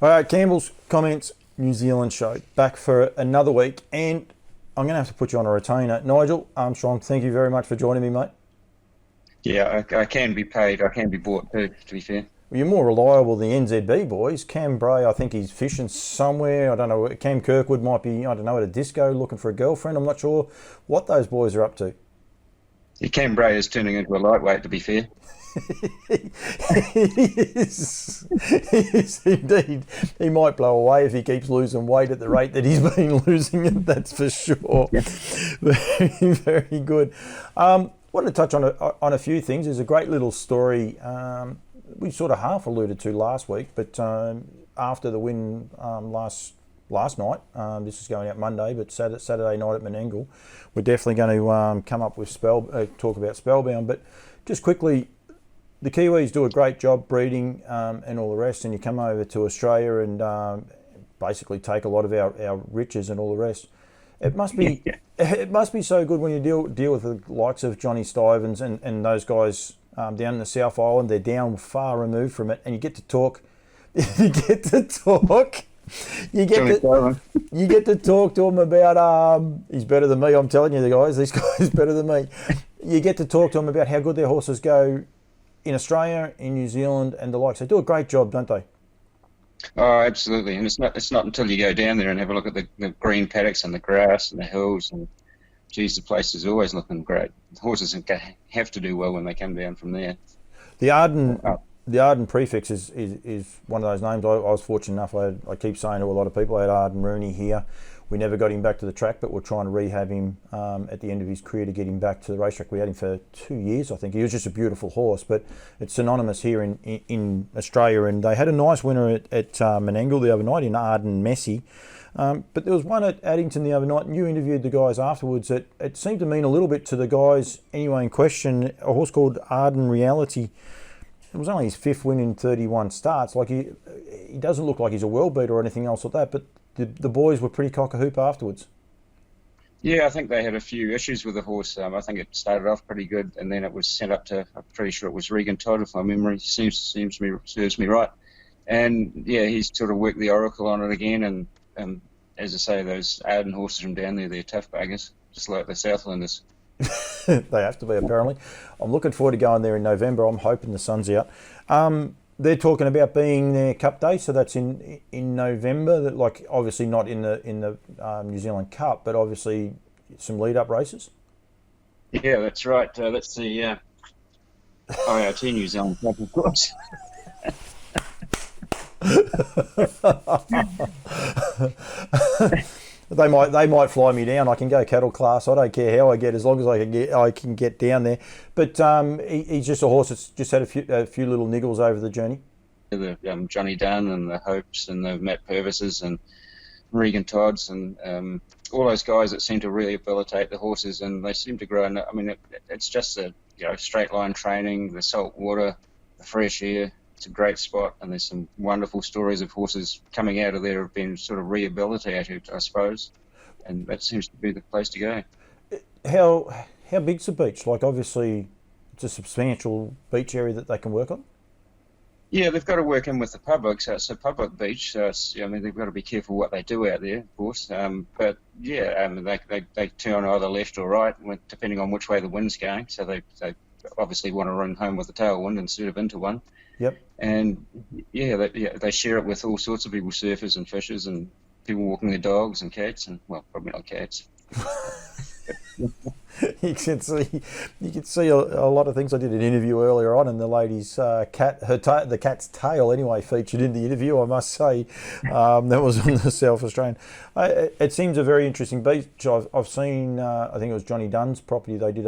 All right, Campbell's Comments New Zealand show back for another week, and I'm going to have to put you on a retainer. Nigel Armstrong, thank you very much for joining me, mate. Yeah, I can be paid. I can be bought too, to be fair. Well, you're more reliable than the NZB boys. Cam Bray, I think he's fishing somewhere. I don't know. Cam Kirkwood might be, I don't know, at a disco looking for a girlfriend. I'm not sure what those boys are up to. Yeah, Cam Bray is turning into a lightweight, to be fair. He is indeed. He might blow away if he keeps losing weight at the rate that he's been losing it, that's for sure. Yeah. Very, very good. Wanted to touch on a few things. There's a great little story we sort of half alluded to last week, but after the win last night, this is going out Monday, but Saturday night at Menangle, we're definitely going to come up with talk about Spellbound. But just quickly, the Kiwis do a great job breeding and all the rest, and you come over to Australia and basically take a lot of our riches and all the rest. It must be it must be so good when you deal with the likes of Johnny Stuyvens and those guys down in the South Island. They're down far removed from it, and you get to talk. You get to talk. You get to talk to him about he's better than me. I'm telling you, the guys. This guy's better than me. You get to talk to him about how good their horses go in Australia, in New Zealand, and the likes. They do a great job, don't they? Oh, absolutely. And it's not until you go down there and have a look at the green paddocks and the grass and the hills and, geez, the place is always looking great. The horses have to do well when they come down from there. The Arden prefix is one of those names. I was fortunate enough. I keep saying to a lot of people, I had Arden Rooney here. We never got him back to the track, but we're trying to rehab him at the end of his career to get him back to the racetrack. We had him for 2 years, I think. He was just a beautiful horse, but it's synonymous here in Australia. And they had a nice winner at Menangle the other night in Arden Messi. But there was one at Addington the other night, and you interviewed the guys afterwards. It seemed to mean a little bit to the guys anyway in question. A horse called Arden Reality. It was only his 5th win in 31 starts. Like he doesn't look like he's a world beater or anything else like that, but the boys were pretty cock-a-hoop afterwards. Yeah, I think they had a few issues with the horse. I think it started off pretty good, and then it was sent up to, I'm pretty sure it was Regan Todd, if my memory serves me right. And yeah, he's sort of worked the oracle on it again. And as I say, those Arden horses from down there, they're tough buggers, just like the Southlanders. They have to be, apparently. I'm looking forward to going there in November. I'm hoping the sun's out. They're talking about being their Cup Day, so that's in November. Like obviously not in the New Zealand Cup, but obviously some lead-up races. Yeah, that's right. That's the IRT New Zealand Cup, of course. They might fly me down. I can go cattle class. I don't care how I get, as long as I can get down there. But he's just a horse that's just had a few little niggles over the journey. The Johnny Dunn and the Hopes and the Matt Purvises and Regan Todds and all those guys that seem to rehabilitate the horses, and they seem to grow. I mean, it's just a straight line training, the salt water, the fresh air. It's a great spot, and there's some wonderful stories of horses coming out of there have been sort of rehabilitated, I suppose, and that seems to be the place to go. How big's the beach? Like obviously, it's a substantial beach area that they can work on. Yeah, they've got to work in with the public, so it's a public beach. So I mean, they've got to be careful what they do out there, of course. But yeah, they turn either left or right, depending on which way the wind's going. So they obviously want to run home with the tailwind instead of into one. Yep. And yeah, they share it with all sorts of people, surfers and fishers and people walking their dogs and cats, and well, probably not cats. You can see a lot of things. I did an interview earlier on, and the lady's cat, the cat's tail anyway, featured in the interview. I must say, that was on the South Australian. It seems a very interesting beach. I've seen. I think it was Johnny Dunn's property. They did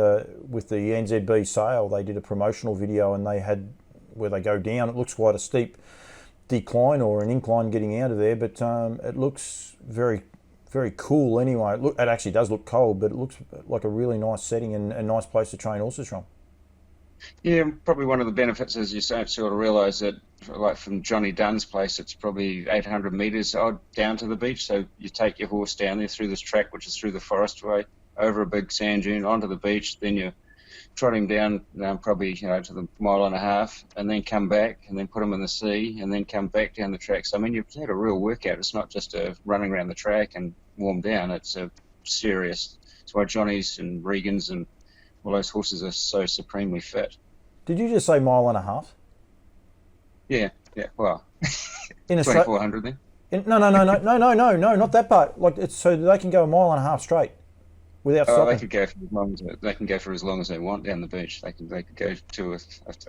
with the NZB sale. They did a promotional video, and they had where they go down. It looks quite a steep decline or an incline getting out of there, but it looks very, very cool anyway. It actually does look cold, but it looks like a really nice setting and a nice place to train horses from. Yeah, probably one of the benefits is you sort of realise that, like from Johnny Dunn's place, it's probably 800 metres odd down to the beach. So you take your horse down there through this track, which is through the forest way, over a big sand dune, onto the beach. Then you trot him down probably to the mile and a half, and then come back, and then put him in the sea, and then come back down the track. So I mean, you've had a real workout. It's not just a running around the track and warm down. It's a serious. That's why Johnny's and Regan's and all those horses are so supremely fit. Did you just say mile and a half? Yeah. Well, In 2,400 then. No, not that part. Like it's so they can go a mile and a half straight without stopping. They could go for as long as they can go for as long as they want down the beach. They could go to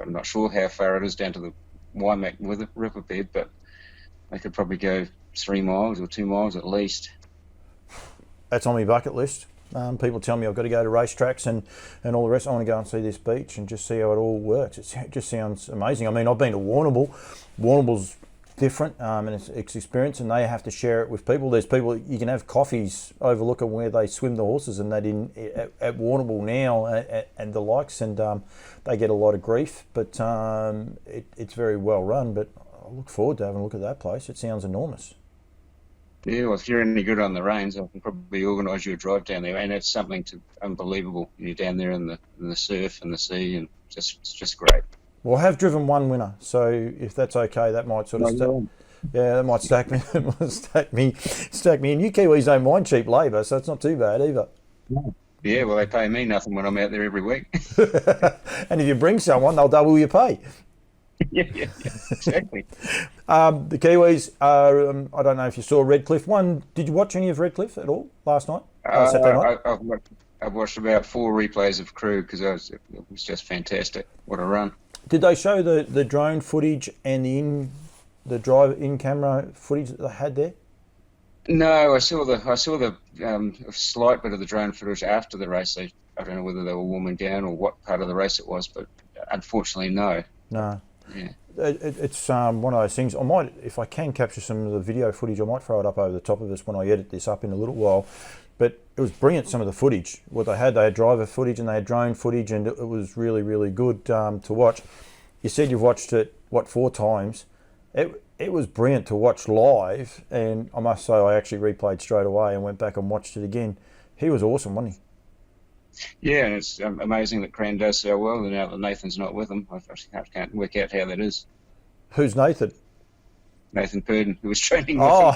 I'm not sure how far it is down to the Waimak riverbed, but they could probably go 3 miles or 2 miles at least. That's on my bucket list. People tell me I've got to go to racetracks and all the rest. I want to go and see this beach and just see how it all works. It just sounds amazing. I mean, I've been to Warrnambool. Warrnambool's different and it's experience, and they have to share it with people. There's people you can have coffees overlooking where they swim the horses, and they didn't at Warrnambool now and the likes, and they get a lot of grief, but it's very well run. But I look forward to having a look at that place. It sounds enormous. Yeah, well, if you're any good on the reins, I can probably organise you a drive down there, and it's something unbelievable. You're down there in the surf and the sea, and it's just great. Well, I have driven one winner, so if that's okay, that might sort of that might stack me. stack me. And you Kiwis don't mind cheap labour, so it's not too bad either. Yeah, well, they pay me nothing when I'm out there every week. And if you bring someone, they'll double your pay. Yeah, exactly. The Kiwis are, I don't know if you saw Redcliffe. Did you watch any of Redcliffe at all last night? Saturday night? I've watched about 4 replays of Crew because it was just fantastic. What a run. Did they show the drone footage and the drive in-camera footage that they had there? No, I saw the slight bit of the drone footage after the race. I don't know whether they were warming down or what part of the race it was, but unfortunately, no. No. Yeah. It's one of those things. I might, if I can capture some of the video footage, I might throw it up over the top of us when I edit this up in a little while. But it was brilliant, some of the footage. What they had driver footage and they had drone footage, and it was really, really good to watch. You said you've watched it, 4 times? It was brilliant to watch live, and I must say I actually replayed straight away and went back and watched it again. He was awesome, wasn't he? Yeah, and it's amazing that Cran does so well, and now that Nathan's not with him, I can't work out how that is. Who's Nathan? Nathan Purdon, who was training with him.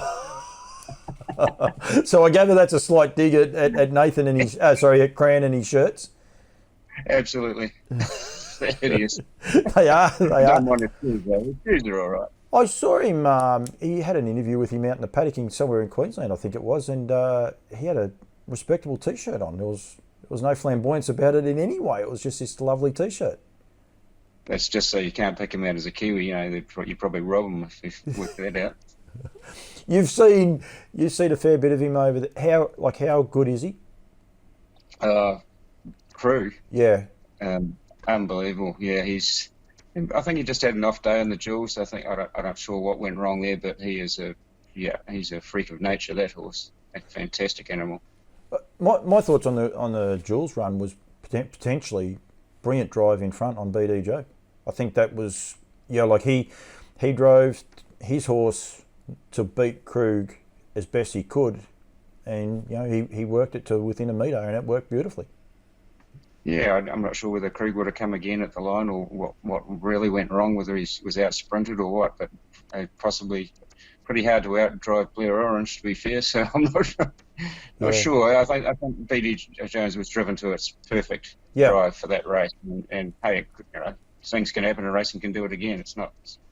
So I gather that's a slight dig at Nathan and his, at Cran and his shirts? Absolutely. It is. They are. I don't want his shoes, though. His shoes are all right. I saw him, he had an interview with him out in the paddocking somewhere in Queensland, I think it was, and he had a respectable T-shirt on. There was no flamboyance about it in any way. It was just this lovely T-shirt. That's just so you can't pick him out as a Kiwi. You probably rob him if you work that out. You've seen a fair bit of him over there. How good is he? Crew. Yeah. Unbelievable. Yeah, I think he just had an off day in the jewels. I'm not sure what went wrong there, but he's a freak of nature, that horse. A fantastic animal. My thoughts on the Jules run was potentially brilliant drive in front on BD Joe. I think that was he drove his horse to beat Krug as best he could, and he worked it to within a metre, and it worked beautifully. Yeah, I'm not sure whether Krug would have come again at the line or what really went wrong, whether he was out sprinted or what, but possibly pretty hard to outdrive Blair Orange, to be fair, so I'm not sure. I think BD Jones was driven to its perfect drive for that race, and hey, things can happen and racing can do it again.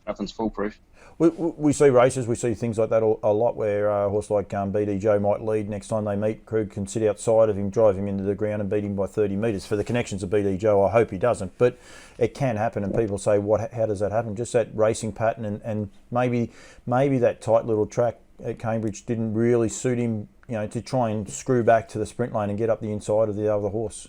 Nothing's foolproof. We see races, we see things like that a lot where a horse like BD Joe might lead. Next time they meet, Krug can sit outside of him, drive him into the ground and beat him by 30 metres. For the connections of BD Joe, I hope he doesn't, but it can happen, and people say, how does that happen? Just that racing pattern, and maybe that tight little track at Cambridge didn't really suit him, to try and screw back to the sprint lane and get up the inside of the other horse.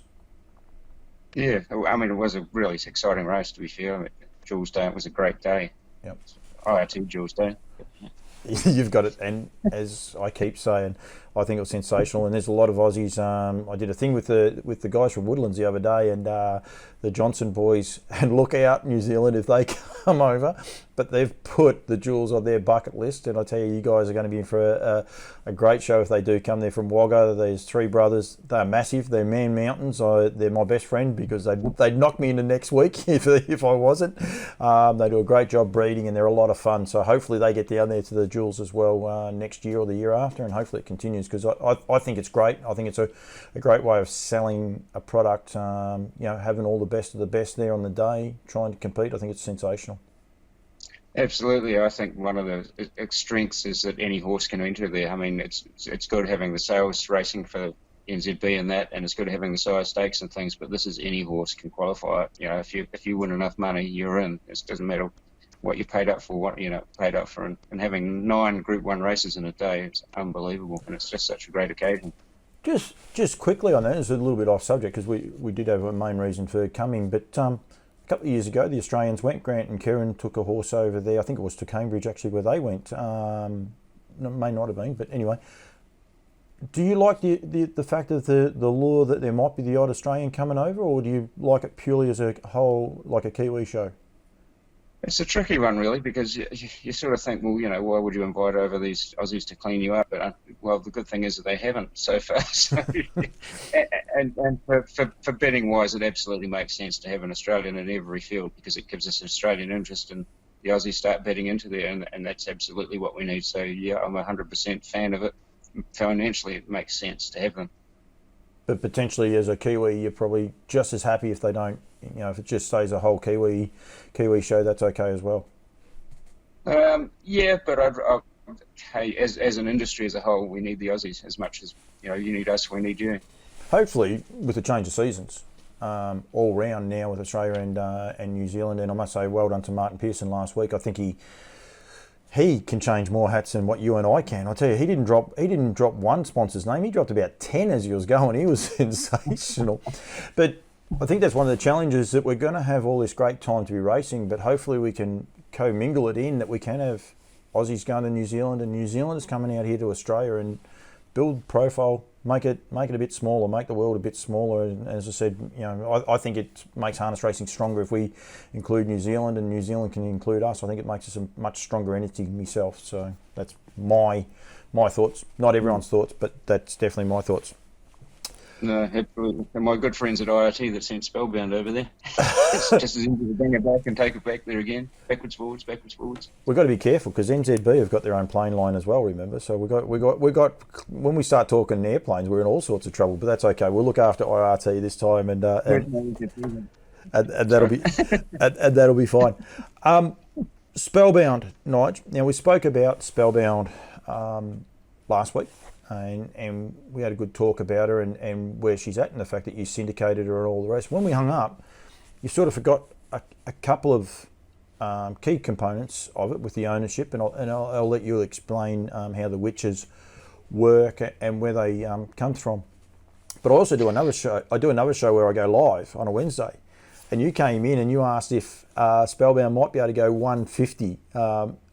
Yeah, I mean, it was a really exciting race, to be fair. Jules Day, it was a great day. Yep. IRT Jules Day. You've got it, and as I keep saying, I think it was sensational. And there's a lot of Aussies. I did a thing with the guys from Woodlands the other day, and the Johnson boys. And look out, New Zealand, if they come over. But they've put the jewels on their bucket list, and I tell you, you guys are going to be in for a great show if they do come. They're from Wagga. There's three brothers. They're massive. They're Man Mountains. They're my best friend because they'd knock me into next week if I wasn't. They do a great job breeding, and they're a lot of fun. So hopefully they get down there to the jewels as well next year or the year after, and hopefully it continues because I think it's great. I think it's a great way of selling a product. Having all the best of the best there on the day, trying to compete. I think it's sensational. Absolutely, I think one of the strengths is that any horse can enter there. I mean, it's good having the sales racing for NZB and that, and it's good having the size stakes and things. But this is any horse can qualify. If you win enough money, you're in. It doesn't matter what you paid up for, and having 9 Group 1 races in a day, it's unbelievable, and it's just such a great occasion. Just quickly on that, it's a little bit off subject because we did have a main reason for coming, but a couple of years ago the Australians went. Grant and Kieran took a horse over there. I think it was to Cambridge actually where they went. May not have been, but anyway. Do you like the fact of the lure that there might be the odd Australian coming over, or do you like it purely as a whole, like a Kiwi show? It's a tricky one, really, because you sort of think, well, why would you invite over these Aussies to clean you up? But the good thing is that they haven't so far. So, and for betting wise, it absolutely makes sense to have an Australian in every field because it gives us Australian interest, and the Aussies start betting into there, and that's absolutely what we need. So yeah, I'm 100% fan of it. Financially, it makes sense to have them. But potentially, as a Kiwi, you're probably just as happy if they don't. If it just stays a whole Kiwi show, that's okay as well. Yeah, but hey, as an industry as a whole, we need the Aussies as much as you need us. We need you. Hopefully, with the change of seasons, all round now with Australia and New Zealand, and I must say, well done to Martin Pearson last week. I think he can change more hats than what you and I can. I tell you, he didn't drop one sponsor's name. He dropped about 10 as he was going. He was sensational. But I think that's one of the challenges, that we're going to have all this great time to be racing, but hopefully we can commingle it in, that we can have Aussies going to New Zealand and New Zealanders coming out here to Australia and build profile, make it a bit smaller, make the world a bit smaller. And as I said, I think it makes harness racing stronger if we include New Zealand and New Zealand can include us. I think it makes us a much stronger entity myself. So that's my thoughts. Not everyone's thoughts, but that's definitely my thoughts. No, absolutely. And my good friends at IRT that sent Spellbound over there. It's just as easy to bring it back and take it back there again. Backwards, forwards, backwards, forwards. We've got to be careful because NZB have got their own plane line as well, remember? So we got when we start talking airplanes, we're in all sorts of trouble, but that's okay. We'll look after IRT this time and that'll be fine. Spellbound, Nige. Now we spoke about Spellbound last week. And we had a good talk about her and where she's at and the fact that you syndicated her and all the rest. When we hung up, you sort of forgot a couple of key components of it with the ownership, and I'll let you explain how the witches work and where they come from. But I also do another show. I do another show where I go live on a Wednesday, and you came in and you asked if Spellbound might be able to go 150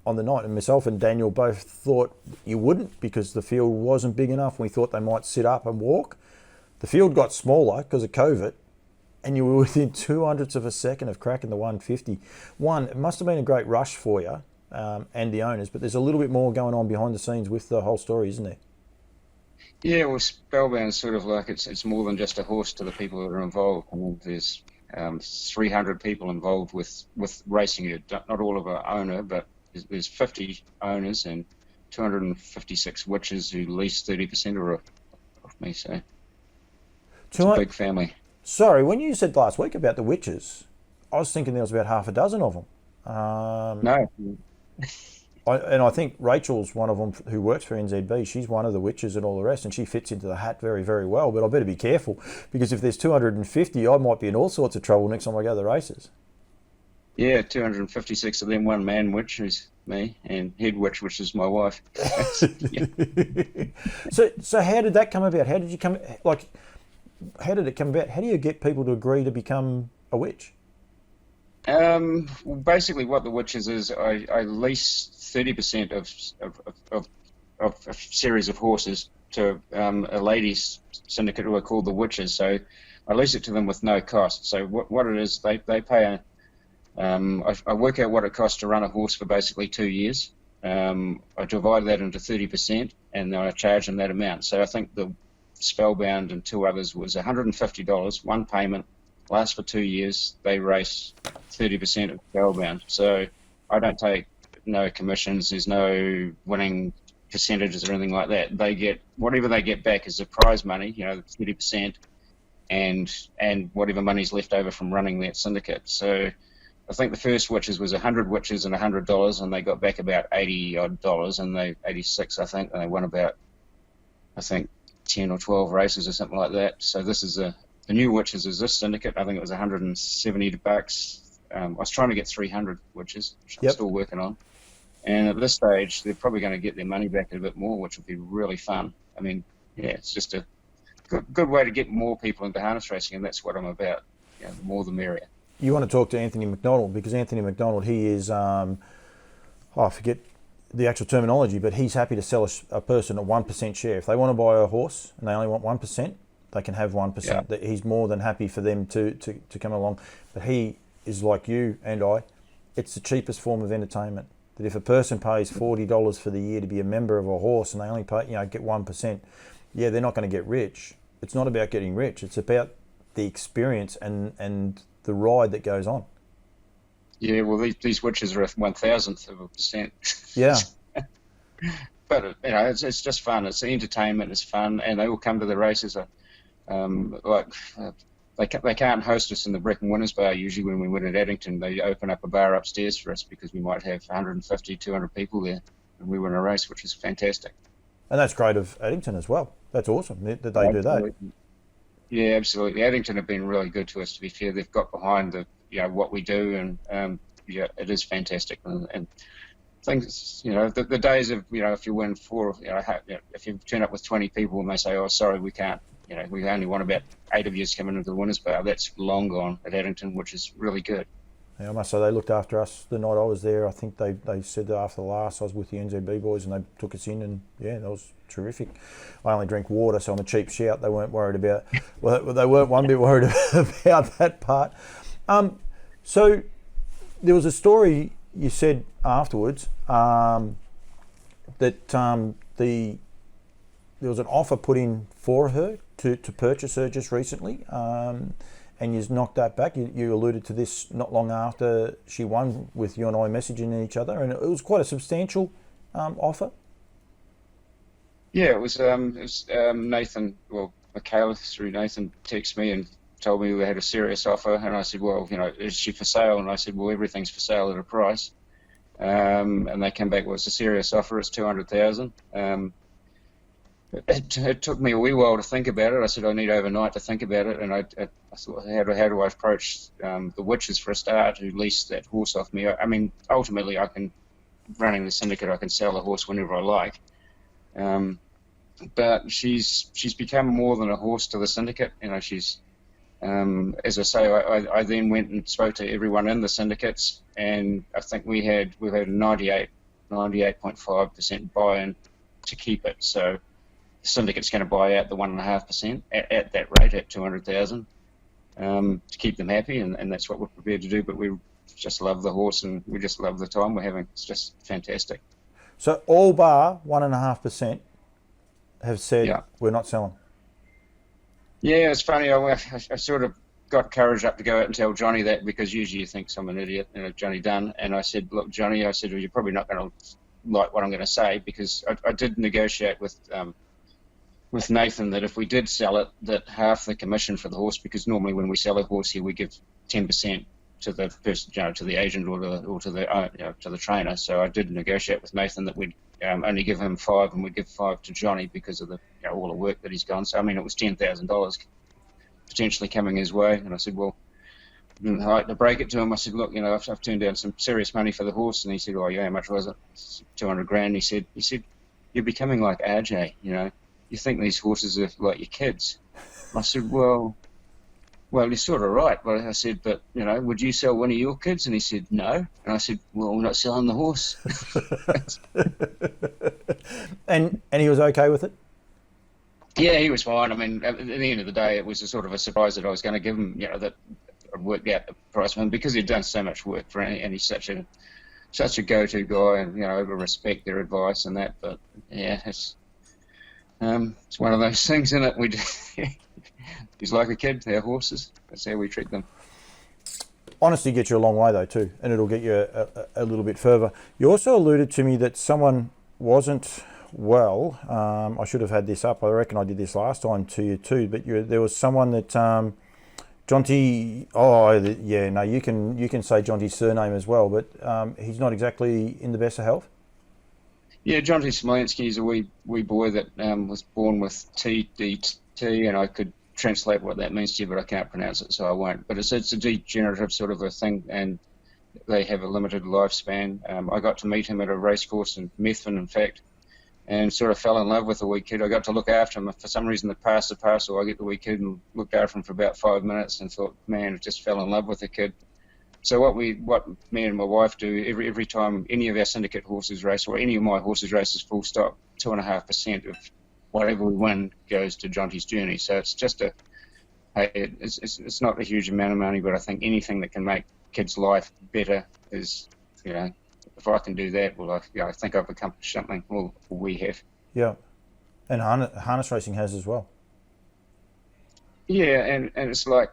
on the night, and myself and Daniel both thought you wouldn't because the field wasn't big enough. We thought they might sit up and walk. The field got smaller because of COVID, and you were within 200ths of a second of cracking the 150. It must have been a great rush for you and the owners, but there's a little bit more going on behind the scenes with the whole story, isn't there? Yeah, well, Spellbound's sort of like it's more than just a horse to the people that are involved. I mean, there's 300 people involved with racing it. Not all of our owner, but there's 50 owners and 256 witches who lease 30% of me, so it's a big family. Sorry, when you said last week about the witches, I was thinking there was about half a dozen of them. No. I think Rachel's one of them who works for NZB. She's one of the witches and all the rest, and she fits into the hat very, very well. But I better be careful because if there's 250, I might be in all sorts of trouble next time I go to the races. Yeah, 256 of them, one man witch, who's me, and head witch, which is my wife. Yeah. So how did that come about? How did it come about? How do you get people to agree to become a witch? Well, basically, what the Witches is, I lease 30% of a series of horses to a ladies syndicate who are called the Witches. So I lease it to them with no cost. So what it is, they pay I work out what it costs to run a horse for basically 2 years. I divide that into 30%, and then I charge them that amount. So I think the Spellbound and two others was $150, one payment, lasts for 2 years. They race 30% of Campbells. So I don't take no commissions. There's no winning percentages or anything like that. They get whatever they get back is the prize money, 30%, and whatever money's left over from running that syndicate. So I think the first witches was 100 witches and $100, and they got back about $80 and they 86, I think, and they won about, I think, 10 or 12 races or something like that. So this is the new witches is this syndicate. I think it was $170. I was trying to get 300 witches, which I'm still working on. And at this stage, they're probably going to get their money back a bit more, which would be really fun. I mean, yeah, it's just a good way to get more people into harness racing, and that's what I'm about. The more the merrier. You want to talk to Anthony McDonald, because Anthony McDonald, he is, I forget the actual terminology, but he's happy to sell a person a 1% share. If they want to buy a horse and they only want 1%, they can have 1%. Yeah. He's more than happy for them to come along. But he is like you and I. It's the cheapest form of entertainment. That if a person pays $40 for the year to be a member of a horse and they only pay, get 1%, yeah, they're not going to get rich. It's not about getting rich. It's about the experience and the ride that goes on. Yeah, well, these witches are a 1,000th of a percent. Yeah. But it's just fun. It's entertainment. It's fun, and they all come to the races. They can't host us in the Brecon Winners Bar usually when we win at Addington. They open up a bar upstairs for us because we might have 150, 200 people there, and we win a race, which is fantastic. And that's great of Addington as well. That's awesome that they do that. Yeah, absolutely. Addington have been really good to us. To be fair, they've got behind what we do, and it is fantastic. And things, the days of if you win four, if you turn up with 20 people and they say, "Oh, sorry, we can't," we only want about 8 of you coming into the winners bar. That's long gone at Addington, which is really good. Yeah, I must say they looked after us the night I was there. I think they said that after the last I was with the NZB boys and they took us in, and yeah, that was terrific. I only drink water, so I'm a cheap shout. They weren't worried about. Well, they weren't one bit worried about that part. So there was a story you said afterwards that there was an offer put in for her to purchase her just recently. And you knocked that back. You alluded to this not long after she won, with you and I messaging each other, and it was quite a substantial offer. Yeah, it was Nathan. Well, Michaela through Nathan texted me and told me we had a serious offer, and I said, well, is she for sale? And I said, well, everything's for sale at a price. And they came back, well, it's a serious offer. It's $200,000. It took me a wee while to think about it. I said I need overnight to think about it, and I thought, how do I approach the witches for a start who leased that horse off me? I mean, ultimately, running the syndicate, I can sell the horse whenever I like. But she's become more than a horse to the syndicate. She's as I say, I then went and spoke to everyone in the syndicates, and I think we've had a 98.5% buy-in to keep it. So the syndicate's going to buy out the 1.5% at that rate, at $200,000, to keep them happy, and that's what we're prepared to do. But we just love the horse, and we just love the time we're having. It's just fantastic. So all bar 1.5% have said we're not selling. Yeah, it's funny. I sort of got courage up to go out and tell Johnny that, because usually you think I'm an idiot, Johnny Dunn. And I said, look, Johnny, well, you're probably not going to like what I'm going to say, because I did negotiate with Nathan that if we did sell it, that half the commission for the horse, because normally when we sell a horse here, we give 10% to the person, to the agent or to the trainer. So I did negotiate with Nathan that we'd only give him 5, and we'd give 5 to Johnny because of the all the work that he's gone. So I mean, it was $10,000 potentially coming his way, and I said, well, I like to break it to him. I said, look, I've turned down some serious money for the horse, and he said, oh yeah, how much was it? 200 grand. He said, you're becoming like RJ, you think these horses are like your kids. I said, well, well, he's sort of right. But I said, but, would you sell one of your kids? And he said, no. And I said, well, we're not selling the horse. And he was okay with it? Yeah, he was fine. I mean, at the end of the day, it was a sort of a surprise that I was going to give him, that I'd worked out the price for him because he'd done so much work for it, and he's such a go-to guy, and I respect their advice and that. But yeah, it's one of those things, isn't it? He's like a kid. They're horses. That's how we treat them. Honesty gets you a long way though too, and it'll get you a little bit further. You also alluded to me that someone wasn't well. I should have had this up. I reckon I did this last time to you too. But there was someone that Jonty. Oh yeah, no, you can say Jonty's surname as well, but he's not exactly in the best of health. Yeah, Jonty Smolenski is a wee boy that was born with TDT, and I could translate what that means to you, but I can't pronounce it, so I won't. But it's a degenerative sort of a thing, and they have a limited lifespan. I got to meet him at a race course in Methven, in fact, and sort of fell in love with the wee kid. I got to look after him. For some reason, the pass the parcel, I get the wee kid and looked after him for about 5 minutes and thought, man, I just fell in love with the kid. So what me and my wife do every time any of our syndicate horses race, or any of my horses races, full stop, 2.5% of whatever we win goes to Jonty's journey. So it's just it's not a huge amount of money, but I think anything that can make kids' life better is, if I can do that, well, I think I've accomplished something. Well, we have. Yeah, and harness racing has as well. Yeah, and it's like,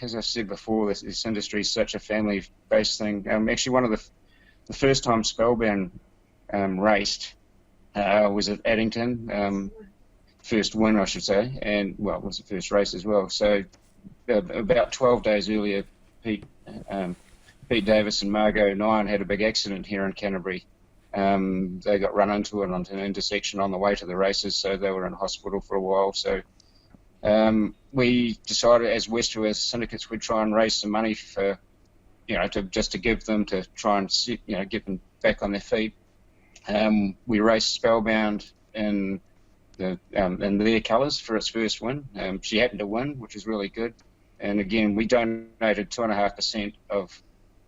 as I said before, this industry is such a family-based thing. Actually, one of the first time Spellbound raced was at Addington. First win, I should say, and well, it was the first race as well. So about 12 days earlier, Pete Davis and Margot Nyan had a big accident here in Canterbury. They got run into it onto an intersection on the way to the races, so they were in hospital for a while. So we decided, as Western syndicates, we'd try and raise some money for, to give them, to try and get them back on their feet. We raced Spellbound in their colours for its first win. She happened to win, which is really good. And again, we donated 2.5% of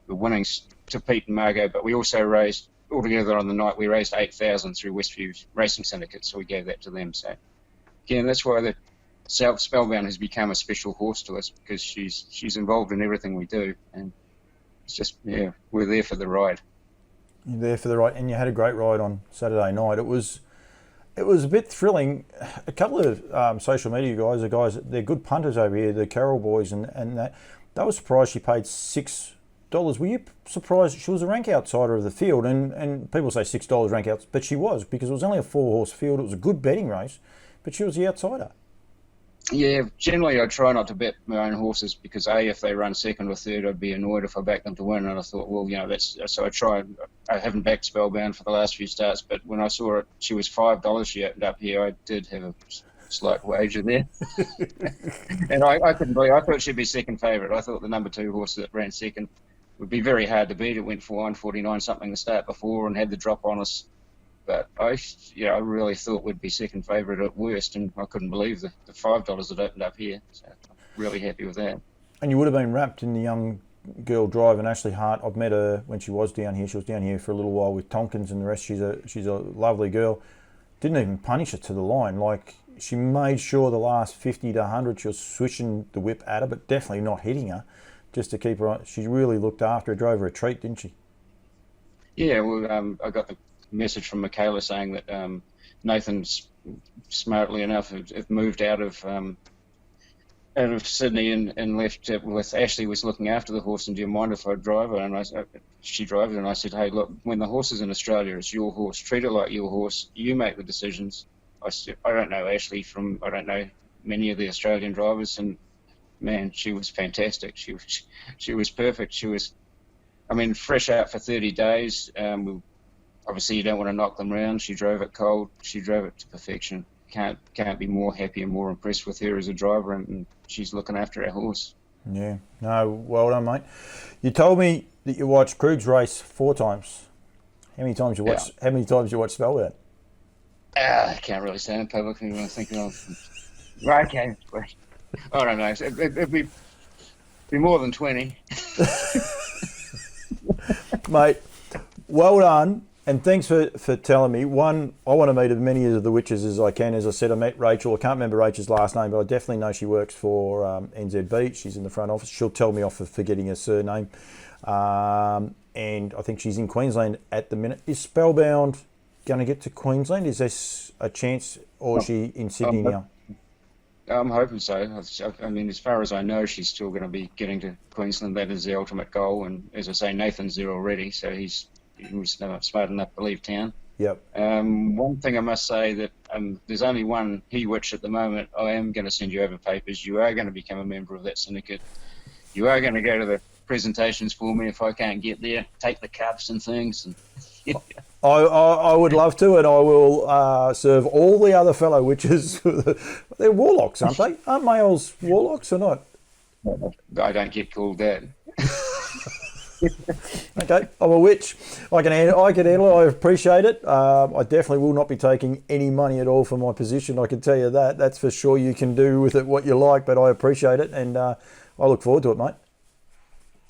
the winnings to Pete and Margot, but we also raised, altogether on the night, we raised 8,000 through Westview Racing Syndicate, so we gave that to them. So again, that's why the Spellbound has become a special horse to us, because she's involved in everything we do, and it's just, we're there for the ride. You're there for the ride, and you had a great ride on Saturday night. It was a bit thrilling. A couple of social media guys, they're good punters over here, the Carroll boys, and they were surprised she paid $6. Were you surprised? She was a rank outsider of the field, and people say $6 rank outs, but she was, because it was only a 4-horse field. It was a good betting race, but she was the outsider. Yeah, generally I try not to bet my own horses, because if they run second or third, I'd be annoyed if I backed them to win. And I thought, well, so I tried. I haven't backed Spellbound for the last few starts, but when I saw it, she was $5. She opened up here. I did have a slight wager there, and I couldn't believe. I thought she'd be second favourite. I thought the number 2 horse that ran second would be very hard to beat. It went 49 something the start before and had the drop on us. But I really thought we'd be second favourite at worst, and I couldn't believe the $5 that opened up here. So I'm really happy with that. And you would have been wrapped in the young girl driving, Ashley Hart. I've met her when she was down here. She was down here for a little while with Tompkins and the rest. She's a lovely girl. Didn't even punish it to the line. Like, she made sure the last 50 to 100 she was switching the whip at her, but definitely not hitting her, just to keep her on. She really looked after her, drove her a treat, didn't she? Yeah, well, I got the message from Michaela saying that Nathan, smartly enough, have moved out of Sydney and left with Ashley, was looking after the horse, and do you mind if I drive her? And she drove it, and I said, hey, look, when the horse is in Australia, it's your horse. Treat it like your horse. You make the decisions. I said, I don't know Ashley I don't know many of the Australian drivers, and man, she was fantastic. She was perfect. She was, fresh out for 30 days. Obviously, you don't want to knock them around. She drove it cold. She drove it to perfection. Can't be more happy and more impressed with her as a driver, and she's looking after our horse. Yeah, no, well done, mate. You told me that you watched Krug's race 4 times. How many times you watched? Yeah. How many times you watched Spellbound? I can't really say it publicly when I'm thinking of. Right, okay, I don't know. It'd be Be more than 20. Mate, well done. And thanks for telling me. One, I want to meet as many of the witches as I can. As I said, I met Rachel. I can't remember Rachel's last name, but I definitely know she works for NZB. She's in the front office. She'll tell me off for forgetting her surname. And I think she's in Queensland at the minute. Is Spellbound going to get to Queensland? Is this a chance, or is she in Sydney now? I'm hoping so. I mean, as far as I know, she's still going to be getting to Queensland. That is the ultimate goal. And as I say, Nathan's there already, so he was smart enough to leave town. Yep. One thing I must say that there's only one he-witch at the moment. I am going to send you over papers. You are going to become a member of that syndicate. You are going to go to the presentations for me if I can't get there. Take the cups and things. And I would love to, and I will serve all the other fellow witches. They're warlocks, aren't they? Aren't males warlocks or not? I don't get called that. Okay, I'm a witch. I can handle it. I appreciate it. I definitely will not be taking any money at all for my position. I can tell you that. That's for sure. You can do with it what you like, but I appreciate it, and I look forward to it, mate.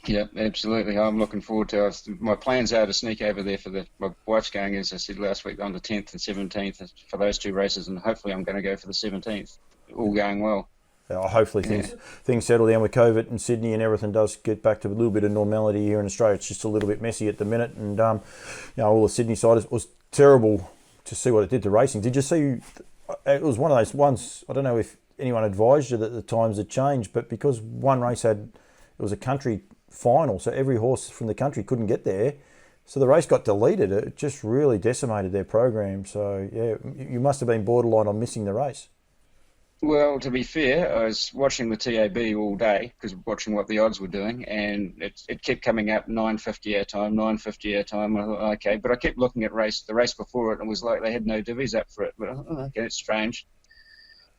Yeah, absolutely. I'm looking forward to it. My plans are to sneak over there my wife's going, as I said last week, on the 10th and 17th for those two races, and hopefully I'm going to go for the 17th. All going well. Hopefully things settle down with COVID in Sydney and everything does get back to a little bit of normality here in Australia. It's just a little bit messy at the minute, and all the Sydney side, it was terrible to see what it did to racing. Did you see? It was one of those ones. I don't know if anyone advised you that the times had changed, but because one race it was a country final, so every horse from the country couldn't get there, so the race got deleted. It just really decimated their program. So yeah, you must have been borderline on missing the race. Well, to be fair, I was watching the TAB all day because watching what the odds were doing, and it kept coming up 9:50 our time, 9:50 our time. I thought, okay, but I kept looking at the race before it, and it was like they had no divvies up for it. But okay, it's strange.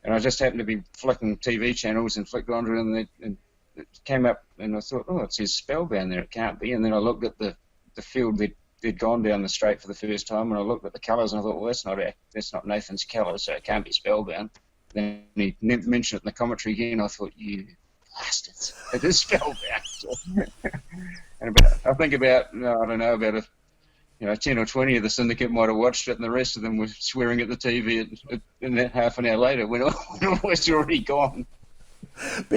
And I just happened to be flicking TV channels and flicked onto it, and it came up, and I thought, oh, it says Spellbound there. It can't be. And then I looked at the field they'd gone down the straight for the first time, and I looked at the colours, and I thought, well, that's not Nathan's colours, so it can't be Spellbound. Then he mentioned it in the commentary again. I thought, you bastards, it is Spellbound. And I think about 10 or 20 of the syndicate might have watched it, and the rest of them were swearing at the TV and that half an hour later when it was already gone. There'd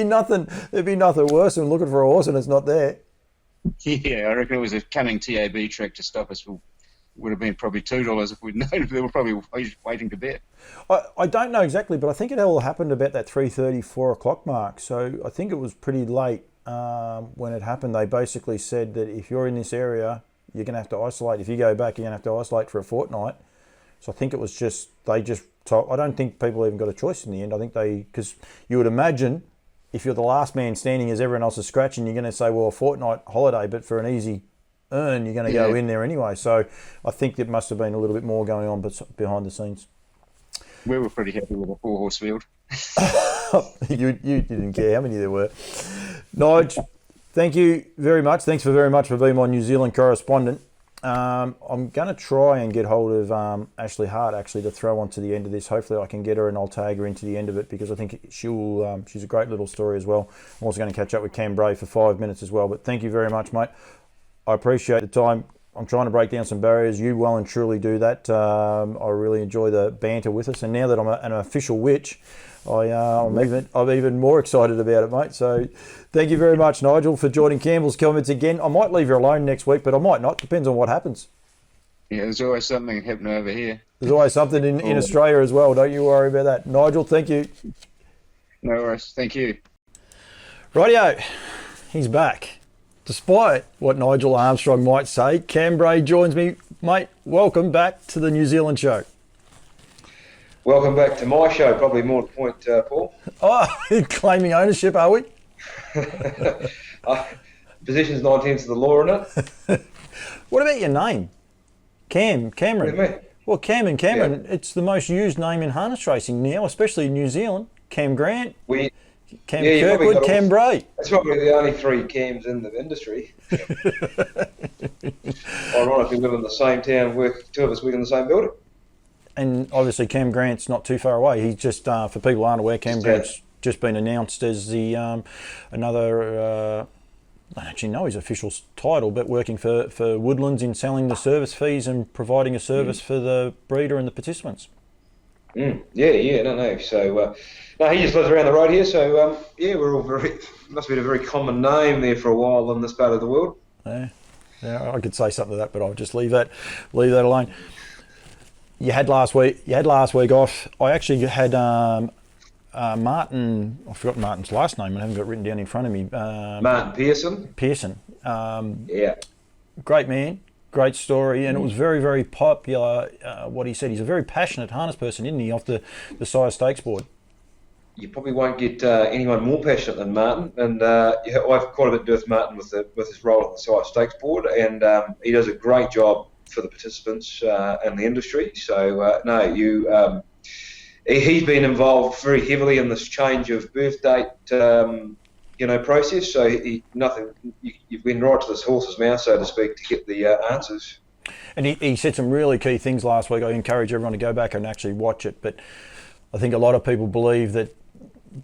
be nothing worse than looking for a horse and it's not there. Yeah, I reckon it was a cunning TAB trick to stop us. Would have been probably $2 if we'd known. They were probably waiting to bet. I don't know exactly, but I think it all happened about that 3:30, 4 o'clock mark. So I think it was pretty late when it happened. They basically said that if you're in this area, you're going to have to isolate. If you go back, you're going to have to isolate for a fortnight. So I think it was they just told. I don't think people even got a choice in the end. I think because you would imagine if you're the last man standing as everyone else is scratching, you're going to say, well, a fortnight holiday, but for an easy earn, you're going to go in there anyway. So I think there must have been a little bit more going on behind the scenes. We were pretty happy with the 4-horse field. you didn't care how many there were. Nigel, thank you very much. Thanks very much for being my New Zealand correspondent. I'm going to try and get hold of Ashley Hart actually to throw on to the end of this. Hopefully I can get her and I'll tag her into the end of it because I think she's a great little story as well. I'm also going to catch up with Cam Bray for 5 minutes as well. But thank you very much, mate. I appreciate the time. I'm trying to break down some barriers. You well and truly do that. I really enjoy the banter with us. And now that I'm an official witch, I'm even more excited about it, mate. So thank you very much, Nigel, for joining Campbell's Comments again. I might leave you alone next week, but I might not. Depends on what happens. Yeah, there's always something happening over here. There's always something in Australia as well. Don't you worry about that. Nigel, thank you. No worries. Thank you. Rightio. He's back. Despite what Nigel Armstrong might say, Cam Bray joins me. Mate, welcome back to the New Zealand show. Welcome back to my show, probably more to the point, Paul. Oh, claiming ownership, are we? Position's 9/10 of the law in it. What about your name? Cameron. What do you mean? Well, Cam and Cameron, it's the most used name in harness racing now, especially in New Zealand. Cam Grant. Cam Kirkwood, Cam Bray. That's probably the only 3 Cams in the industry. Ironically, we live in the same town, 2 of us work in the same building. And obviously Cam Grant's not too far away. He's just, for people who aren't aware, Cam Grant's just been announced as the another. I don't actually know his official title, but working for Woodlands in selling the service fees and providing a service for the breeder and the participants. No. So, no, he just lives around the road here. So, we're all must have been a very common name there for a while in this part of the world. Yeah, I could say something to that, but I'll just leave that alone. You had last week off. I actually had Martin. I've forgotten Martin's last name. I haven't got it written down in front of me. Martin Pearson. Great man. Great story, and it was very, very popular. What he said, he's a very passionate harness person, isn't he? Off the Sire Stakes board. You probably won't get anyone more passionate than Martin, and I've quite a bit to do with Martin with his role on the Sire Stakes board, and he does a great job for the participants and the industry. So he's been involved very heavily in this change of birth date, process. So you've been right to this horse's mouth, so to speak, to get the answers. And he said some really key things last week. I encourage everyone to go back and actually watch it. But I think a lot of people believe that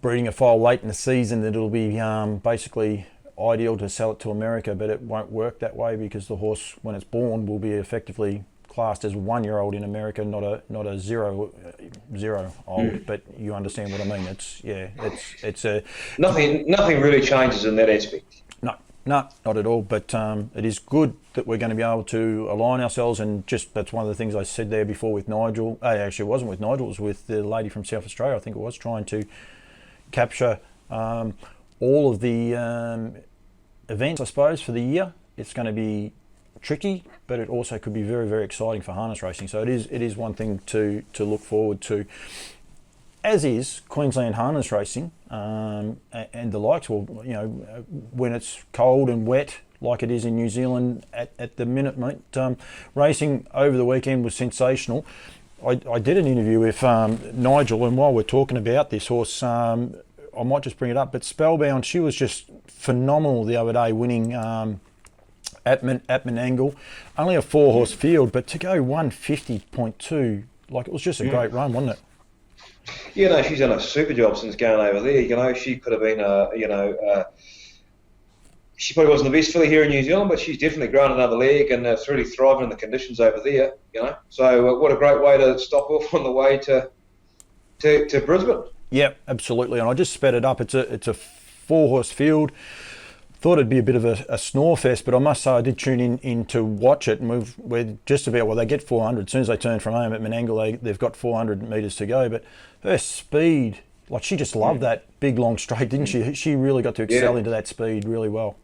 breeding a foal late in the season, that it'll be basically ideal to sell it to America, but it won't work that way because the horse, when it's born, will be effectively classed as a 1-year-old in America, not a zero old. But you understand what I mean. It's nothing really changes in that aspect. No, not at all. But it is good that we're going to be able to align ourselves, and just that's one of the things I said there before with Nigel. Actually, it wasn't with Nigel. It was with the lady from South Australia. I think it was trying to capture all of the events, I suppose, for the year. It's going to be tricky, but it also could be very, very exciting for harness racing. So it is one thing to look forward to, as is Queensland harness racing and the likes. Well, when it's cold and wet like it is in New Zealand at the minute, mate, racing over the weekend was sensational. I did an interview with Nigel, and while we're talking about this horse, I might just bring it up, but Spellbound, she was just phenomenal the other day, winning at Menangle. Only a 4-horse field, but to go 150.2, like, it was just a great run, wasn't it? She's done a super job since going over there. She could have been she probably wasn't the best filly here in New Zealand, but she's definitely grown another leg and it's really thriving in the conditions over there. So what a great way to stop off on the way to Brisbane. Yeah, absolutely. And I just sped it up. It's a 4-horse field. Thought it'd be a bit of a snore fest, but I must say I did tune in to watch it, and we're just about, well, they get 400. As soon as they turn from home at Menangle, they've got 400 metres to go. But her speed, like, she just loved that big long straight, didn't she? She really got to excel into that speed really well.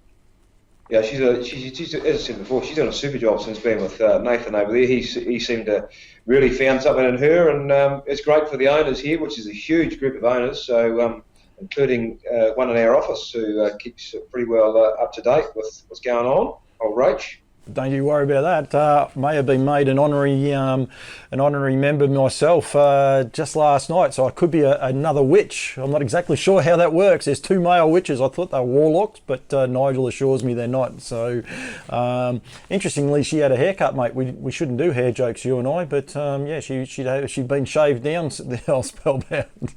Yeah, she's as I said before, she's done a super job since being with Nathan over there. He seemed to really found something in her, and it's great for the owners here, which is a huge group of owners. So including one in our office who keeps pretty well up to date with what's going on. Old Rach. Don't you worry about that. May have been made an honorary member myself just last night, so I could be another witch. I'm not exactly sure how that works. There's 2 male witches. I thought they were warlocks, but Nigel assures me they're not. So interestingly, she had a haircut, mate. We shouldn't do hair jokes, you and I, but she'd been shaved down, the old Spellbound.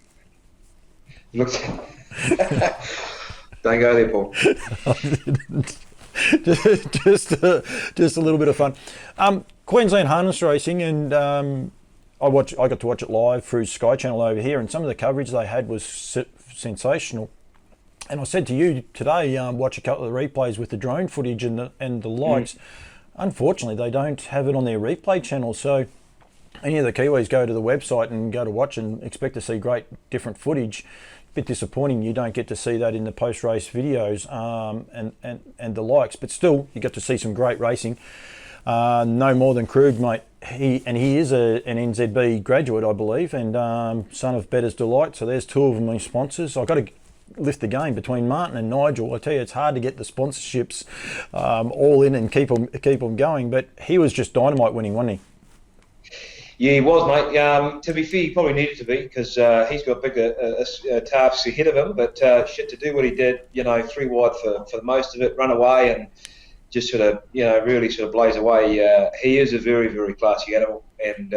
Looks. Don't go there, Paul. just a little bit of fun. Queensland harness racing, and I got to watch it live through Sky Channel over here, and some of the coverage they had was sensational. And I said to you today, watch a couple of the replays with the drone footage and the likes. Unfortunately, they don't have it on their replay channel, so any of the Kiwis go to the website and go to watch and expect to see great different footage. Bit disappointing you don't get to see that in the post-race videos and the likes, but still you get to see some great racing. No more than Krug, mate. He is an NZB graduate, I believe, and son of Better's Delight. So there's 2 of them, these sponsors. I've got to lift the game between Martin and Nigel. I tell you, it's hard to get the sponsorships all in and keep them going. But he was just dynamite winning, wasn't he? Yeah, he was, mate. To be fair, he probably needed to be because he's got bigger tasks ahead of him. But shit, to do what he did, 3 wide for most of it, run away and just sort of, really sort of blaze away. He is a very, very classy animal, and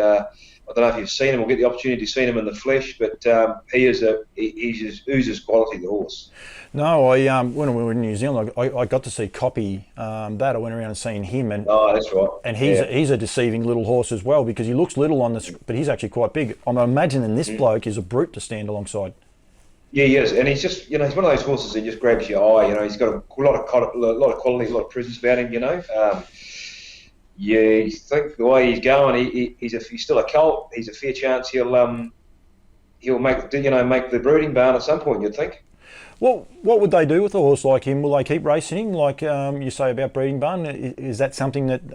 I don't know if you've seen him or get the opportunity to see him in the flesh, but he just oozes quality, the horse. No, when we were in New Zealand, I got to see Copy. That I went around and seen him, and that's right. And he's a deceiving little horse as well, because he looks little on this, but he's actually quite big. I'm imagining this bloke is a brute to stand alongside. Yeah, he is, and he's just, he's one of those horses that just grabs your eye. He's got a lot of quality, a lot of presence about him. You think the way he's going, he's still a colt. He's a fair chance he'll make the breeding barn at some point, you'd think. Well, what would they do with a horse like him? Will they keep racing him, like you say about breeding barn? Is that something that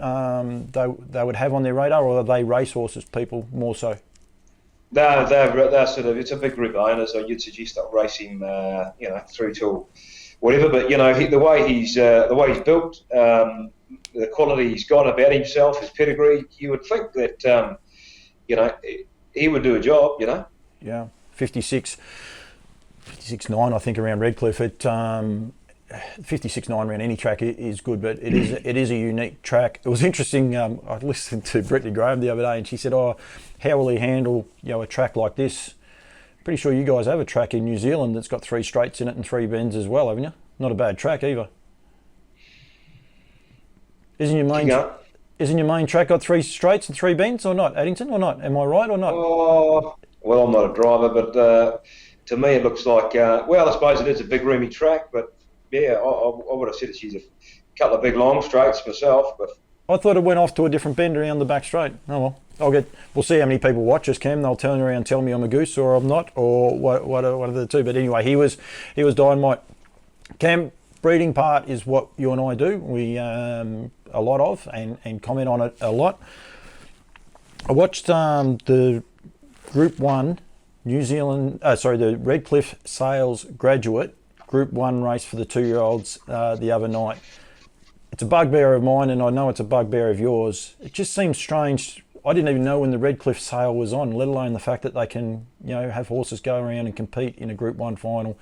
they would have on their radar, or are they race horses people more so? They're sort of, it's a big group of owners, so you'd suggest they'll race him, through till whatever. But the way he's built, the quality he's got about himself, his pedigree, you would think that he would do a job. Yeah, 56.9, I think, around Redcliffe. 56.9 around any track is good, but it is a unique track. It was interesting. I listened to Brittany Graham the other day, and she said, "Oh, how will he handle a track like this?" Pretty sure you guys have a track in New Zealand that's got 3 straights in it and 3 bends as well, haven't you? Not a bad track either. Isn't your main track got 3 straights and 3 bends or not, Addington, or not? Am I right or not? Oh, well, I'm not a driver, but to me it looks like, I suppose it is a big roomy track, but yeah, I would have said she's a couple of big long straights myself. But I thought it went off to a different bend around the back straight. Oh well, we'll see how many people watch us, Cam. They'll turn around and tell me I'm a goose or I'm not, or what are the two. But anyway, he was dynamite. Cam, breeding part is what you and I do. We a lot of and comment on it a lot. I watched the Group 1 the Redcliffe Sales Graduate Group 1 race for the 2-year-olds the other night. It's a bugbear of mine, and I know it's a bugbear of yours. It just seems strange. I didn't even know when the Redcliffe sale was on, let alone the fact that they can, have horses go around and compete in a Group 1 final.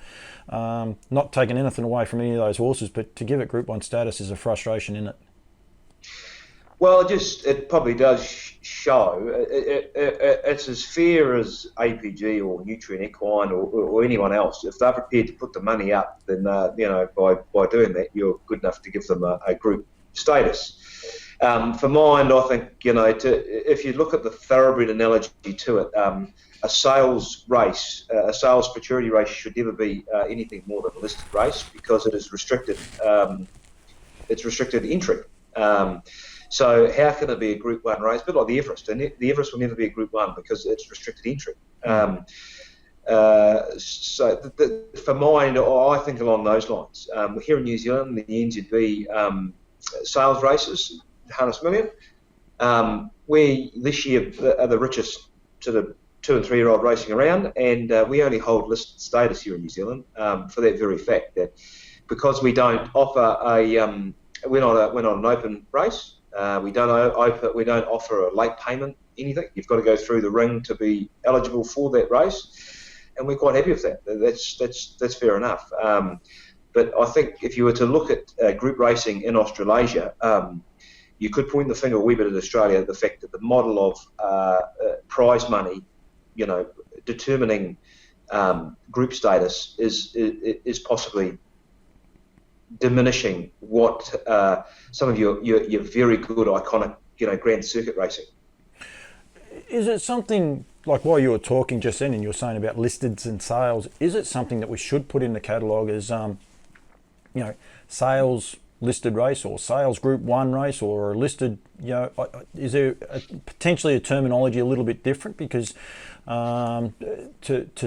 Not taking anything away from any of those horses, but to give it Group 1 status is a frustration, isn't it? Well, it probably does show. It's as fair as APG or Nutrient Equine or anyone else. If they're prepared to put the money up, then by doing that, you're good enough to give them a group status. For mine, I think if you look at the thoroughbred analogy to it, a sales race, a sales futurity race should never be anything more than a listed race, because it is restricted. It's restricted entry. So how can it be a Group 1 race? A bit like the Everest. And the Everest will never be a Group 1 because it's restricted entry. For mine, I think along those lines. Here in New Zealand, the NZB sales races, harness million, we this year are the richest to the 2- and 3-year-old racing around, and we only hold listed status here in New Zealand for that very fact, that because we don't offer we're not an open race. We don't offer a late payment, anything. You've got to go through the ring to be eligible for that race, and we're quite happy with that. That's fair enough. But I think if you were to look at group racing in Australasia, you could point the finger a wee bit at Australia, the fact that the model of prize money, determining group status is possibly diminishing what some of your very good iconic Grand Circuit racing. Is it something, like while you were talking just then and you were saying about listeds and sales, is it something that we should put in the catalogue as sales listed race or sales Group 1 race or a listed, is there potentially a terminology a little bit different? Because to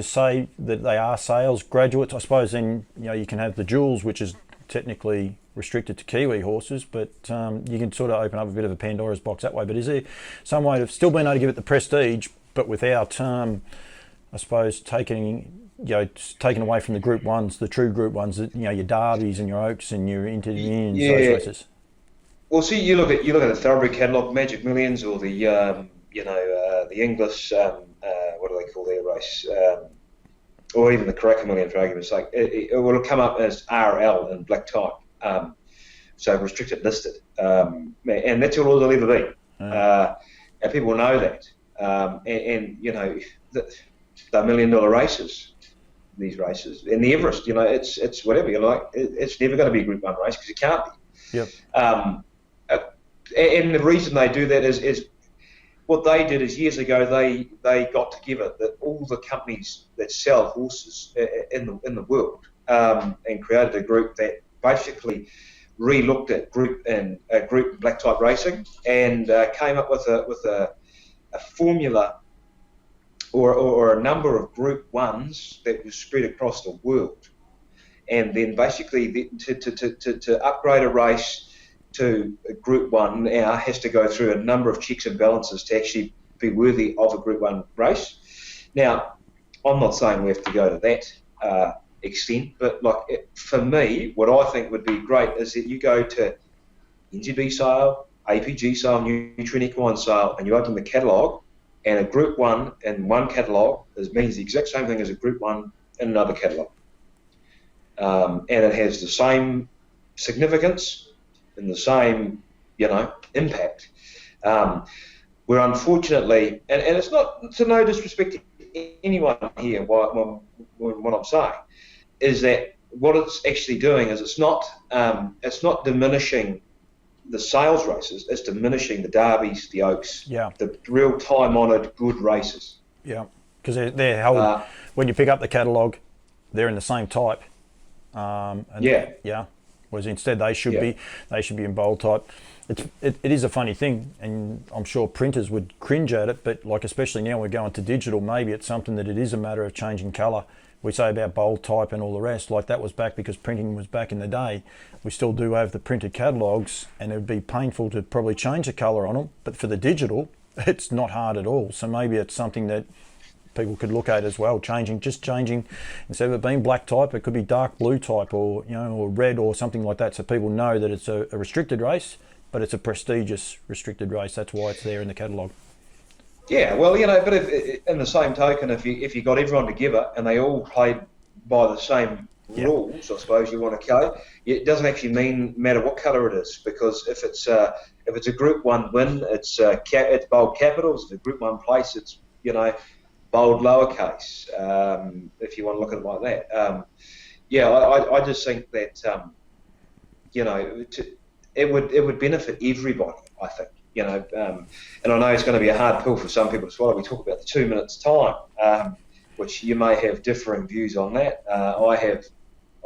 say that they are sales graduates, I suppose then you can have the jewels, which is technically restricted to Kiwi horses, but you can sort of open up a bit of a Pandora's box that way. But is there some way of still being able to give it the prestige, but without, I suppose, taking away from the Group 1s, the true Group 1s, your Derbies and your Oaks and your Interunions, those races? Well, see, you look at the thoroughbred catalogue, Magic Millions, or the English, what do they call their race? Or even the Karaka Million, for argument's sake, it will come up as RL in black type, so restricted listed, and that's all it'll ever be. And people know that. and you know, they're $1 million races. These races and the Everest, you know, it's whatever you like. It's never going to be a Group 1 race because it can't be. Yep. And the reason they do that is what they did is years ago they got together that all the companies that sell horses in the world and created a group that basically re-looked at group black type racing and came up with a formula or a number of Group 1s that was spread across the world, and then basically to upgrade a race to a Group 1 now has to go through a number of checks and balances to actually be worthy of a Group 1 race. Now, I'm not saying we have to go to that extent, but for me, what I think would be great is that you go to NZB sale, APG sale, Nutrien Equine sale, and you open the catalogue, and a Group 1 in one catalogue means the exact same thing as a Group 1 in another catalogue. And it has the same significance and the same, you know, impact. Where unfortunately, and it's not to no disrespect to anyone here, what I'm saying is that what it's actually doing is it's not diminishing the sales races, it's diminishing the derbies, the oaks, the real time-honoured good races. Yeah, because they're held, when you pick up the catalogue, they're in the same type. Whereas instead they should be in bold type. It is a funny thing, and I'm sure printers would cringe at it, but like especially now we're going to digital, maybe it's something that it is a matter of changing colour. We say about bold type and all the rest, like that was back because printing was back in the day. We still do have the printed catalogues, and it would be painful to probably change the colour on them, but for the digital, it's not hard at all. So maybe it's something that people could look at as well, changing, instead of it being black type, it could be dark blue type, or you know, or red or something like that, so people know that it's a restricted race, but it's a prestigious restricted race. That's why it's there in the catalogue. Yeah, well, you know, but if, in the same token, if you got everyone together and they all played by the same rules, I suppose you want to go, it doesn't actually matter what colour it is, because if it's a Group 1 win, it's bold capitals. If it's a Group 1 place, it's, you know, bold lowercase. If you want to look at it like that, I just think that you know, it would benefit everybody, I think. You know, and I know it's going to be a hard pill for some people to swallow. We talk about the 2 minutes time, which you may have differing views on that. I have.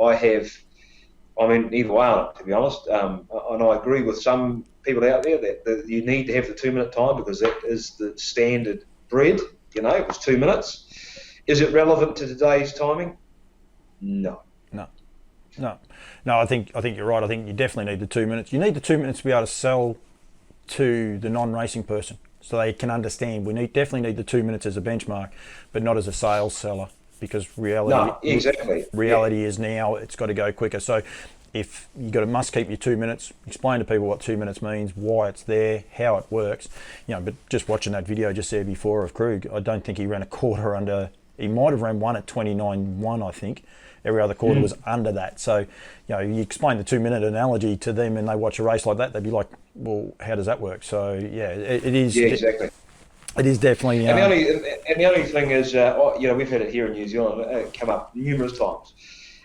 I mean, either way on it, to be honest. And I agree with some people out there that you need to have the 2 minute time because that is the standard bred. You know, it was 2 minutes. Is it relevant to today's timing? No. I think you're right. I think you definitely need the 2 minutes. You need the 2 minutes to be able to sell to the non-racing person, so they can understand. We definitely need the 2 minutes as a benchmark, but not as a sales seller, because reality is now it's got to go quicker. So if you must keep your 2 minutes, explain to people what 2 minutes means, why it's there, how it works. You know, but just watching that video just there before of Krug, I don't think he ran a quarter under. He might have ran one at 29.1, I think. Every other quarter was under that. So, you know, you explain the 2 minute analogy to them and they watch a race like that, they'd be like, well, how does that work? So, yeah, it is. Yeah, exactly. It is definitely. And the only thing is, you know, we've had it here in New Zealand come up numerous times.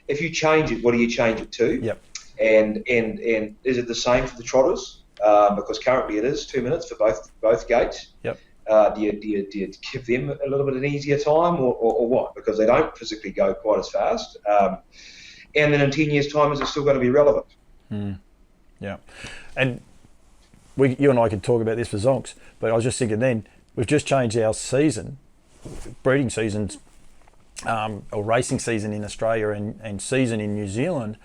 If you change it, what do you change it to? Yep. And is it the same for the trotters? Because currently it is 2 minutes for both gates. Yep. Do you give them a little bit of an easier time or what? Because they don't physically go quite as fast. And then in 10 years' time, is it still going to be relevant? Yeah. And you and I could talk about this for zonks, but I was just thinking then, we've just changed our season, breeding seasons, or racing season in Australia and season in New Zealand.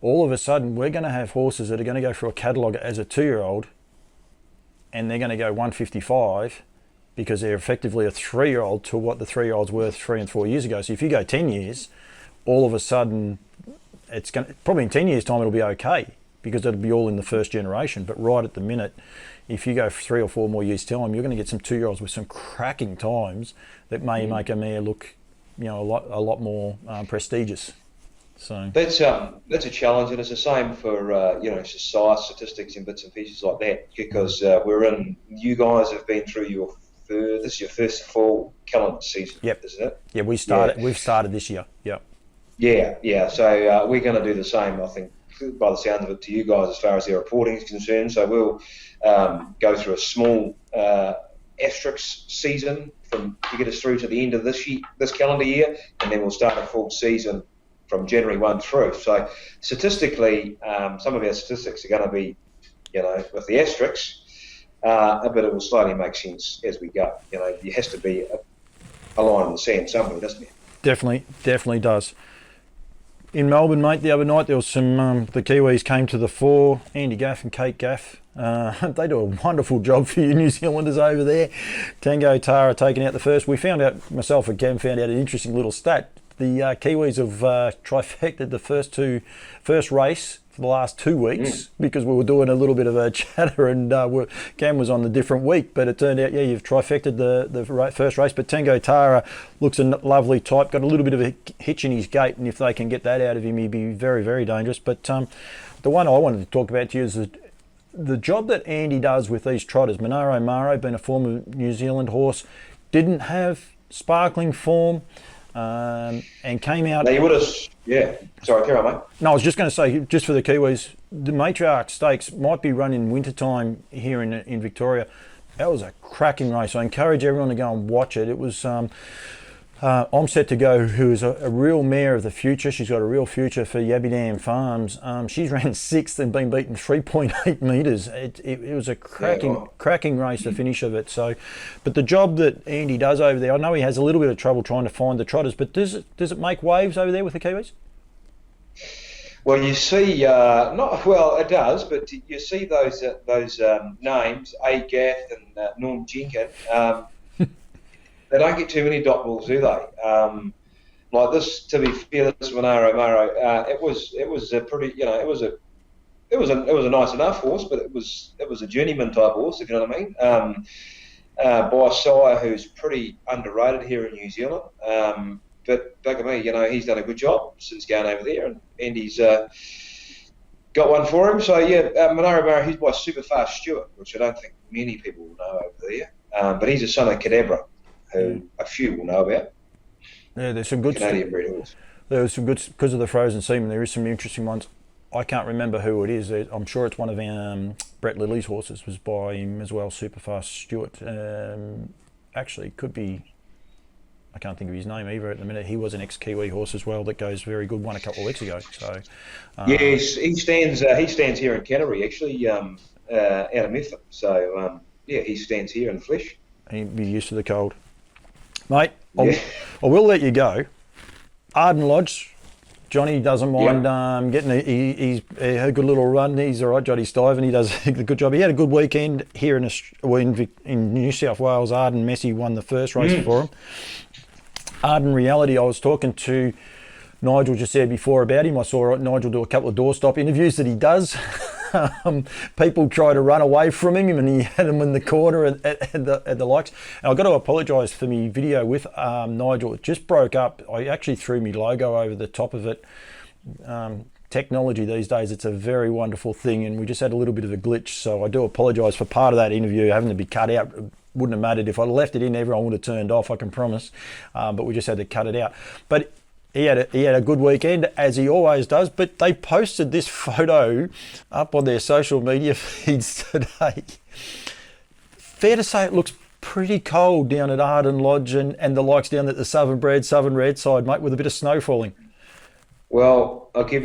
All of a sudden, we're going to have horses that are going to go through a catalogue as a 2-year-old, and they're going to go 155 because they're effectively a 3-year-old to what the 3-year-olds were 3 and 4 years ago. So if you go 10 years, all of a sudden, it's going to, probably in 10 years' time, it'll be okay because it'll be all in the first generation. But right at the minute, if you go 3 or 4 more years' time, you're going to get some 2-year-olds with some cracking times that may make a mare look, you know, a lot more prestigious. So that's a challenge, and it's the same for you know, size statistics and bits and pieces like that. Because you guys have been through your this is your first full calendar season, Yep. isn't it? Yeah, we've started this year. Yep. Yeah. So we're going to do the same, I think, by the sound of it, to you guys as far as their reporting is concerned. So we'll go through a small asterisk season to get us through to the end of this calendar year, and then we'll start a full season from January 1 through. So statistically, some of our statistics are going to be, with the asterisks, but it will slowly make sense as we go. There has to be a line in the sand somewhere, doesn't there? Definitely does. In Melbourne, mate, the other night there was some, the Kiwis came to the fore, Andy Gaff and Kate Gaff. They do a wonderful job for you New Zealanders over there. Tango Tara taking out the first. We found out, myself and Cam found out an interesting little stat. The Kiwis have trifected the first race for the last 2 weeks because we were doing a little bit of a chatter and Cam was on the different week, but it turned out, you've trifected the first race. But Tango Tara looks a lovely type, got a little bit of a hitch in his gait, and if they can get that out of him, he'd be very, very dangerous. But the one I wanted to talk about to you is the job that Andy does with these trotters. Monaro Maro, being a former New Zealand horse, didn't have sparkling form. And came out. Now you would have, Sorry, carry on, mate. No, I was just going to say, just for the Kiwis, the Matriarch Stakes might be run in wintertime here in Victoria. That was a cracking race. I encourage everyone to go and watch it. It was I'm set to go, who is a real mare of the future. She's got a real future for Yabby Farms. She's ran sixth and been beaten 3.8 metres. It was a cracking race, the finish of it. So, but the job that Andy does over there, I know he has a little bit of trouble trying to find the trotters, but does it make waves over there with the Kiwis? Well, you see, it does, but you see those names, Gaff and Norm Jenkin. They don't get too many dot balls, do they? Like this, to be fair, this Monaro Maro, it was a pretty, it was a nice enough horse, but it was a journeyman type horse, if you know what I mean. By a sire who's pretty underrated here in New Zealand. But back at me, he's done a good job since going over there, and Andy's got one for him. So Monaro Maro, he's by Superfast Stewart, which I don't think many people will know over there. But he's a son of Cadabra, who a few will know about. Yeah, there's some good Canadian breed horse. There was some good, because of the frozen semen, there is some interesting ones. I can't remember who it is. I'm sure it's one of Brett Lilly's horses was by him as well, Superfast Stewart. Actually, could be, I can't think of his name either at the minute. He was an ex-Kiwi horse as well that goes very good, won a couple of weeks ago. So he stands here in Canterbury, actually, out of Methven. So he stands here in the flesh. He'd be used to the cold. Mate, I will let you go. Arden Lodge, Johnny doesn't mind getting he's a good little run. He's all right, Johnny Stiven. He does a good job. He had a good weekend here in New South Wales. Arden Messi won the first race for him. Arden Reality, I was talking to Nigel just there before about him. I saw Nigel do a couple of doorstop interviews that he does. People try to run away from him and he had them in the corner at the likes. And I've got to apologise for my video with Nigel. It just broke up. I actually threw my logo over the top of it. Technology these days, it's a very wonderful thing, and we just had a little bit of a glitch. So I do apologise for part of that interview having to be cut out. It wouldn't have mattered if I'd left it in. Everyone would have turned off, I can promise. But we just had to cut it out. But he had a good weekend, as he always does, but they posted this photo up on their social media feeds today. Fair to say it looks pretty cold down at Arden Lodge and the likes down at the Standardbred, Southern Reared side, mate, with a bit of snow falling. Well, I can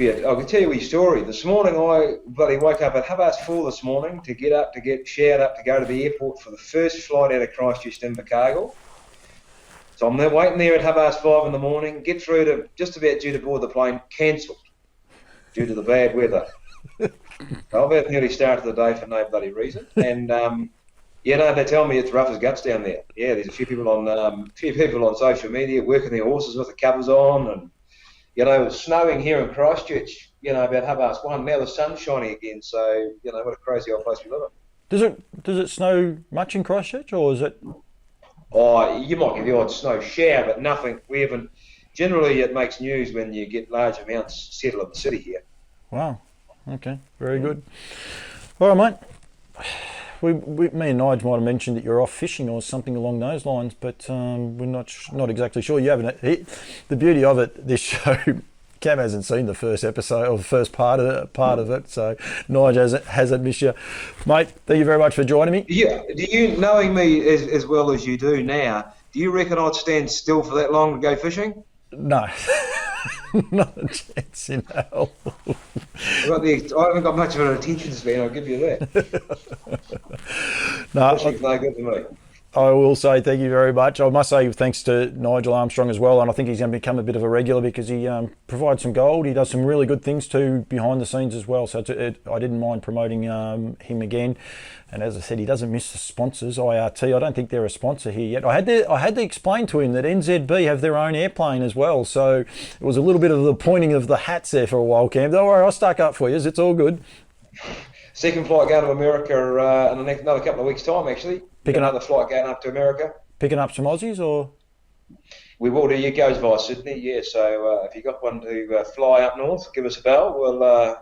tell you a story. This morning I bloody woke up at 4:30 this morning to get showered up to go to the airport for the first flight out of Christchurch to Invercargill. So I'm there waiting there at 5:30 in the morning, get through to just about due to board the plane, cancelled due to the bad weather. So I've had an early start to the day for no bloody reason. And they tell me it's rough as guts down there. Yeah, there's a few people on social media working their horses with the covers on, and it was snowing here in Christchurch, about 1:30. Now the sun's shining again, so what a crazy old place we live in. Does it snow much in Christchurch, or is it? Oh, you might get the odd snow shower, but nothing. We haven't. Generally, it makes news when you get large amounts settle in the city here. Wow. Okay. Very good. All right, mate. me and Nigel might have mentioned that you're off fishing or something along those lines, but we're not exactly sure. You haven't. The beauty of it, this show, Cam hasn't seen the first episode or the first part of it, so Nigel hasn't missed you, mate. Thank you very much for joining me. Yeah, do you, knowing me as well as you do now, do you reckon I'd stand still for that long to go fishing? No. Not a chance in hell. I haven't got much of an attention span, I'll give you that. No, Fishing's no good to me. I will say thank you very much. I must say thanks to Nigel Armstrong as well, and I think he's going to become a bit of a regular because he provides some gold. He does some really good things too behind the scenes as well, so I didn't mind promoting him again. And as I said, he doesn't miss the sponsors. IRT, I don't think they're a sponsor here yet. I had to explain to him that NZB have their own airplane as well, so it was a little bit of the pointing of the hats there for a while, Cam. Don't worry, I'll stack up for you. It's all good. Second flight going to America in another couple of weeks' time, actually. Picking up another flight going up to America. Picking up some Aussies, or? We will do. It goes via Sydney, yeah. So if you got one to fly up north, give us a bell. We'll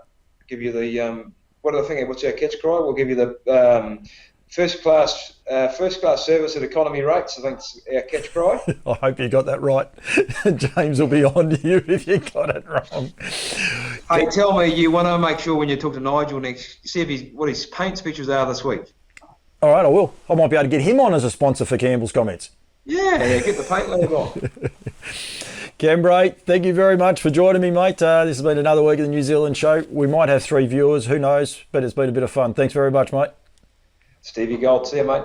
give you the what's our catch cry? We'll give you the first class service at economy rates. I think it's our catch cry. I hope you got that right. James will be on to you if you got it wrong. Hey, tell me, you want to make sure when you talk to Nigel next, see if what his paint speeches are this week. All right, I will. I might be able to get him on as a sponsor for Campbell's comments. Yeah, get the paint lab on. Cam Bray, thank you very much for joining me, mate. This has been another week of the New Zealand show. We might have 3 viewers, who knows, but it's been a bit of fun. Thanks very much, mate. Stevie Gold, see you, mate.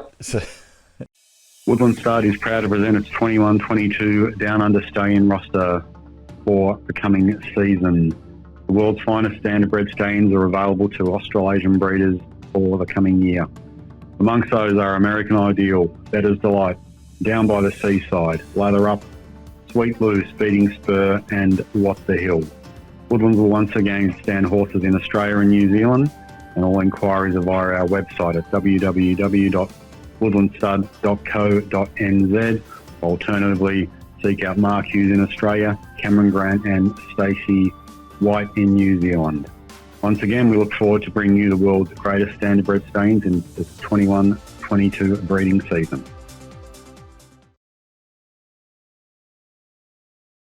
Woodlands Stud is proud to present its 21-22 Down Under Stallion roster for the coming season. The world's finest standardbred stallions are available to Australasian breeders for the coming year. Amongst those are American Ideal, Bettor's Delight, Down by the Seaside, Lather Up, Sweet Blue, Speeding Spur and What the Hill. Woodlands will once again stand horses in Australia and New Zealand, and all inquiries are via our website at www.woodlandstud.co.nz. Alternatively, seek out Mark Hughes in Australia, Cameron Grant and Stacey White in New Zealand. Once again, we look forward to bringing you the world's greatest standardbred stallions in the 21-22 breeding season.